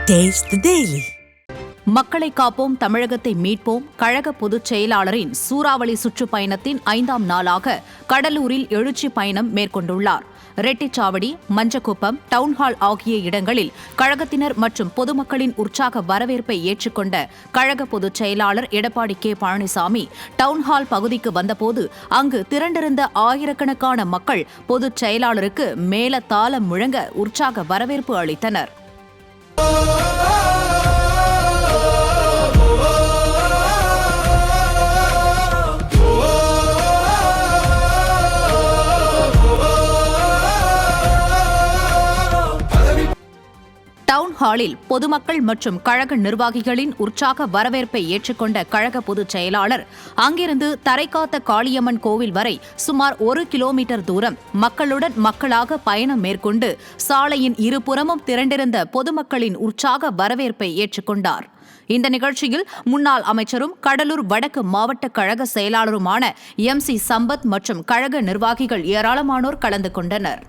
Taste the Daily. மக்களை காப்போம் தமிழகத்தை மீட்போம் கழக பொதுச் செயலாளரின் சூறாவளி சுற்றுப்பயணத்தின் 5ஆம் நாளாக கடலூரில் எழுச்சி பயணம் மேற்கொண்டுள்ளார். ரெட்டிச்சாவடி, மஞ்சக்குப்பம், டவுன்ஹால் ஆகிய இடங்களில் கழகத்தினர் மற்றும் பொதுமக்களின் உற்சாக வரவேற்பை ஏற்றுக்கொண்ட கழக பொதுச் செயலாளர் எடப்பாடி கே. பழனிசாமி டவுன்ஹால் பகுதிக்கு வந்தபோது அங்கு திரண்டிருந்த ஆயிரக்கணக்கான மக்கள் பொதுச் செயலாளருக்கு மேளதாளம் முழங்க உற்சாக வரவேற்பு அளித்தனர். டவுன்ஹாலில் பொதுமக்கள் மற்றும் கழக நிர்வாகிகளின் உற்சாக வரவேற்பை ஏற்றுக்கொண்ட கழக பொதுச் செயலாளர் அங்கிருந்து தரைக்காத்த காளியம்மன் கோவில் வரை சுமார் 1 கிலோமீட்டர் தூரம் மக்களுடன் மக்களாக பயணம் மேற்கொண்டு சாலையின் இருபுறமும் திரண்டிருந்த பொதுமக்களின் உற்சாக வரவேற்பை ஏற்றுக்கொண்டார். இந்த நிகழ்ச்சியில் முன்னாள் அமைச்சரும் கடலூர் வடக்கு மாவட்ட கழக செயலாளருமான MC சம்பத் மற்றும் கழக நிர்வாகிகள் ஏராளமானோர் கலந்து கொண்டனர்.